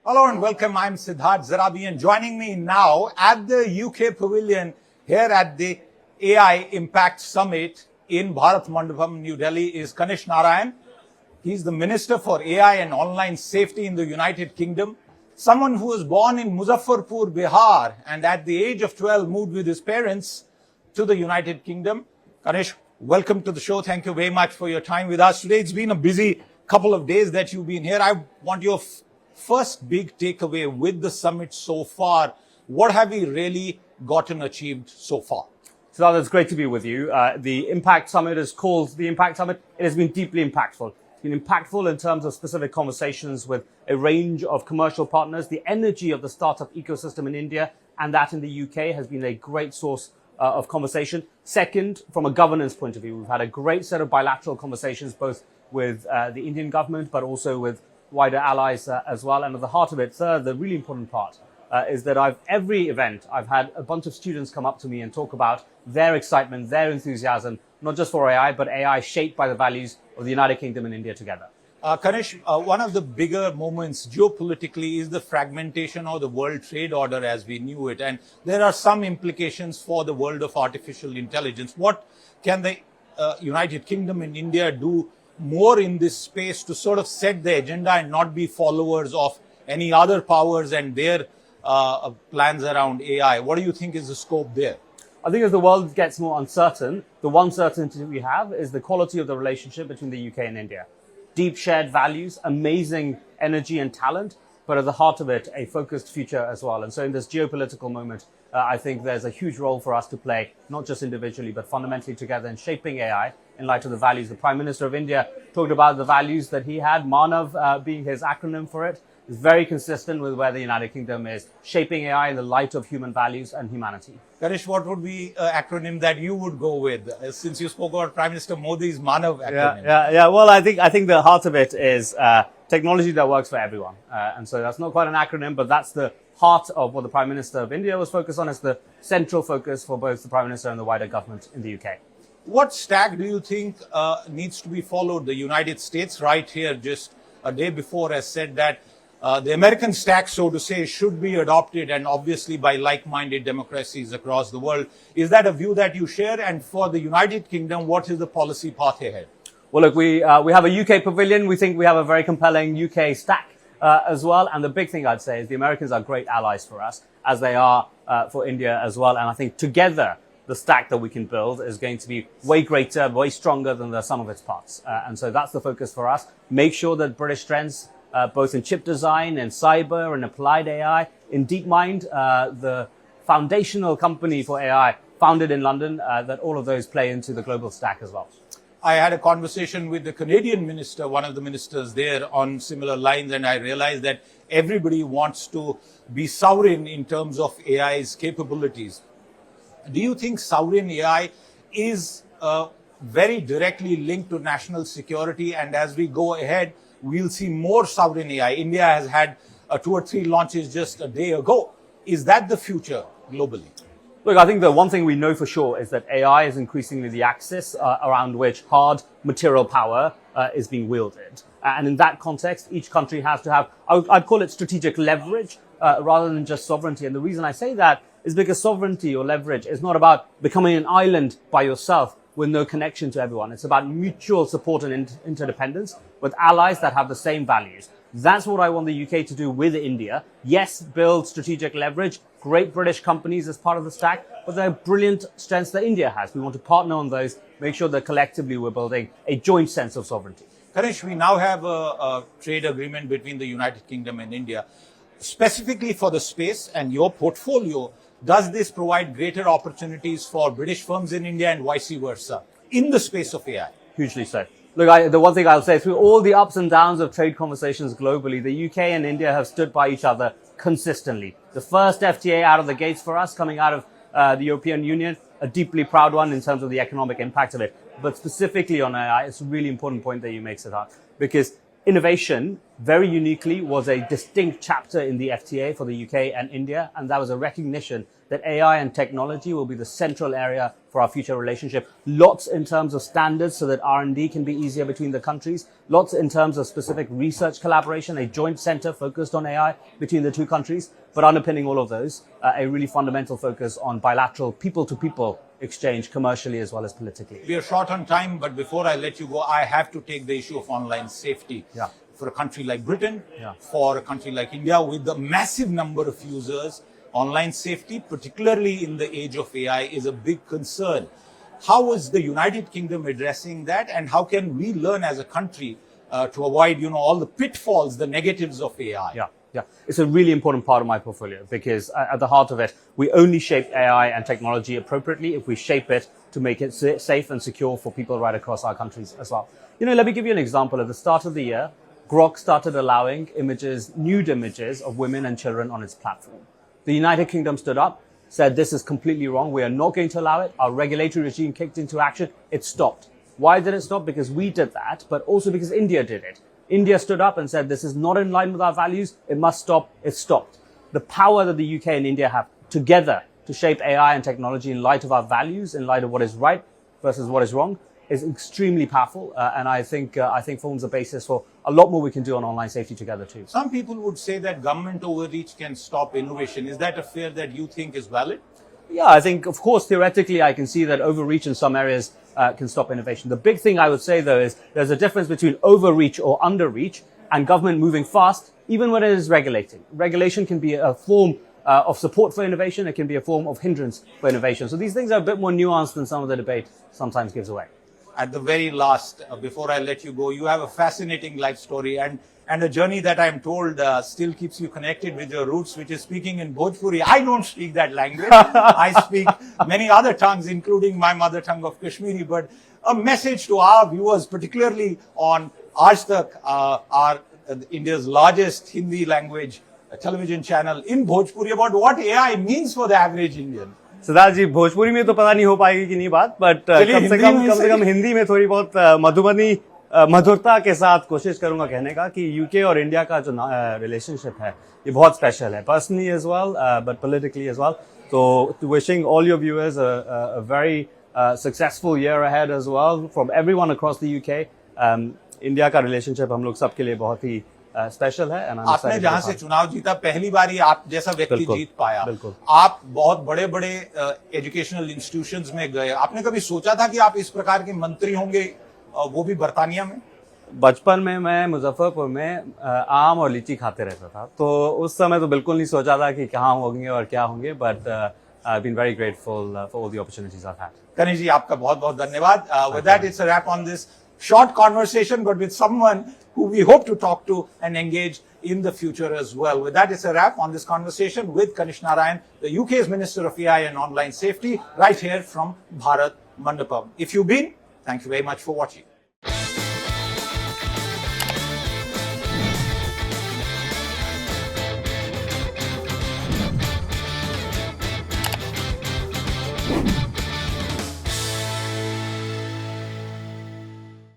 Hello and welcome. I'm Siddharth Zarabi, and joining me now at the UK Pavilion here at the AI Impact Summit in Bharat Mandapam, New Delhi is Kanishka Narayan. He's the Minister for AI and Online Safety in the United Kingdom. Someone who was born in Muzaffarpur, Bihar, and at the age of 12 moved with his parents to the United Kingdom. Kanish, welcome to the show. Thank you very much for your time with us today. It's been a busy couple of days that you've been here. I want your first big takeaway with the summit so far. What have we really gotten achieved so far? So it's great to be with you. The Impact Summit is called the Impact Summit. It has been deeply impactful. It's been impactful in terms of specific conversations with a range of commercial partners. The energy of the startup ecosystem in India and that in the UK has been a great source of conversation. Second, from a governance point of view, we've had a great set of bilateral conversations, both with the Indian government, but also with wider allies as well. And at the heart of it, third, the really important part is that every event, I've had a bunch of students come up to me and talk about their excitement, their enthusiasm, not just for AI, but AI shaped by the values of the United Kingdom and India together. Kanish, one of the bigger moments geopolitically is the fragmentation of the world trade order as we knew it. And there are some implications for the world of artificial intelligence. What can the United Kingdom and India do more in this space to sort of set the agenda and not be followers of any other powers and their plans around AI? What do you think is the scope there? I think as the world gets more uncertain, the one certainty we have is the quality of the relationship between the UK and India. Deep shared values, amazing energy and talent, but at the heart of it, a focused future as well. And so in this geopolitical moment, I think there's a huge role for us to play, not just individually, but fundamentally together in shaping AI in light of the values. The Prime Minister of India talked about the values that he had, Manav being his acronym for it. Is very consistent with where the United Kingdom is shaping AI in the light of human values and humanity. Kanish, what would be an acronym that you would go with? Since you spoke about Prime Minister Modi's Manav acronym. Yeah. Well, I think the heart of it is technology that works for everyone. And so that's not quite an acronym, but that's the heart of what the Prime Minister of India was focused on. It's the central focus for both the Prime Minister and the wider government in the UK. What stack do you think needs to be followed? The United States right here just a day before has said that the American stack, so to say, should be adopted, and obviously by like-minded democracies across the world. Is that a view that you share? And for the United Kingdom, what is the policy path ahead? Well, look, we have a UK pavilion. We think we have a very compelling UK stack as well. And the big thing I'd say is the Americans are great allies for us, as they are for India as well. And I think together, the stack that we can build is going to be way greater, way stronger than the sum of its parts. And so that's the focus for us. Make sure that British strengths, both in chip design and cyber and applied AI, in DeepMind, the foundational company for AI founded in London, that all of those play into the global stack as well. I had a conversation with the Canadian minister, one of the ministers there, on similar lines, and I realized that everybody wants to be sovereign in terms of AI's capabilities. Do you think sovereign AI is very directly linked to national security, and as we go ahead, we'll see more sovereign AI? India has had 2 or 3 launches just a day ago. Is that the future globally? Look, I think the one thing we know for sure is that AI is increasingly the axis around which hard material power is being wielded. And in that context, each country has to have, I'd call it strategic leverage rather than just sovereignty. And the reason I say that is because sovereignty or leverage is not about becoming an island by yourself with no connection to everyone. It's about mutual support and interdependence with allies that have the same values. That's what I want the UK to do with India. Yes, build strategic leverage, great British companies as part of the stack, but there are brilliant strengths that India has. We want to partner on those, make sure that collectively we're building a joint sense of sovereignty. Kanish, we now have a trade agreement between the United Kingdom and India. Specifically for the space and your portfolio, does this provide greater opportunities for British firms in India and vice versa in the space of AI? Hugely so. Look, the one thing I'll say, through all the ups and downs of trade conversations globally, the UK and India have stood by each other consistently. The first FTA out of the gates for us, coming out of the European Union, a deeply proud one in terms of the economic impact of it. But specifically on AI, it's a really important point that you make, Siddharth, because innovation, very uniquely, was a distinct chapter in the FTA for the UK and India, and that was a recognition that AI and technology will be the central area for our future relationship. Lots in terms of standards so that R&D can be easier between the countries. Lots in terms of specific research collaboration, a joint center focused on AI between the two countries. But underpinning all of those, a really fundamental focus on bilateral people-to-people exchange commercially as well as politically. We are short on time, but before I let you go, I have to take the issue of online safety. Yeah. For a country like Britain, Yeah. for a country like India, with the massive number of users, online safety, particularly in the age of AI, is a big concern. How is the United Kingdom addressing that, and how can we learn as a country to avoid, all the pitfalls, the negatives of AI? Yeah, it's a really important part of my portfolio because at the heart of it, we only shape AI and technology appropriately if we shape it to make it safe and secure for people right across our countries as well. Let me give you an example. At the start of the year, Grok started allowing nude images of women and children on its platform. The United Kingdom stood up, said this is completely wrong. We are not going to allow it. Our regulatory regime kicked into action. It stopped. Why did it stop? Because we did that, but also because India did it. India stood up and said this is not in line with our values. It must stop. It stopped. The power that the UK and India have together to shape AI and technology in light of our values, in light of what is right versus what is wrong, is extremely powerful, and I think forms a basis for a lot more we can do on online safety together too. Some people would say that government overreach can stop innovation. Is that a fear that you think is valid? Yeah, I think, of course, theoretically, I can see that overreach in some areas can stop innovation. The big thing I would say, though, is there's a difference between overreach or underreach and government moving fast, even when it is regulating. Regulation can be a form of support for innovation. It can be a form of hindrance for innovation. So these things are a bit more nuanced than some of the debate sometimes gives away. At the very last, before I let you go, you have a fascinating life story and a journey that I'm told still keeps you connected with your roots, which is speaking in Bhojpuri. I don't speak that language. I speak many other tongues, including my mother tongue of Kashmiri. But a message to our viewers, particularly on Aaj Tak, India's largest Hindi language television channel in Bhojpuri, about what AI means for the average Indian. Siddharth जी, भोजपुरी में तो पता नहीं हो पाएगी कि नहीं बात, but कम से कम हिंदी में थोड़ी बहुत मधुबनी मधुरता के साथ कोशिश करूंगा कहने का कि यूके और इंडिया का जो रिलेशनशिप है ये बहुत स्पेशल है, personally as well but politically as well. तो wishing all your viewers a very successful year ahead as well from everyone across the UK. India का रिलेशनशिप हम लोग सबके लिए बहुत ही स्पेशल है. आपने जहां से चुनाव जीता, पहली बार ही आप जैसा व्यक्ति जीत पाया. आप बहुत बड़े बड़े एजुकेशनल इंस्टीट्यूशंस में गए. आपने कभी सोचा था कि आप इस प्रकार के मंत्री होंगे, वो भी बर्तानिया में? बचपन में मैं मुजफ्फरपुर में आम और लीची खाते रहता था, तो उस समय तो बिल्कुल नहीं सोचा था कि कहाँ होंगे और क्या होंगे, but I've been very grateful for all the opportunities I've had. Kanish ji, आपका बहुत बहुत धन्यवाद. With that, it's a wrap on this short conversation, but with someone who we hope to talk to and engage in the future as well. With that, it's a wrap on this conversation with Kanishka Narayan, the UK's Minister of AI and Online Safety, right here from Bharat Mandapam. If you've been, thank you very much for watching.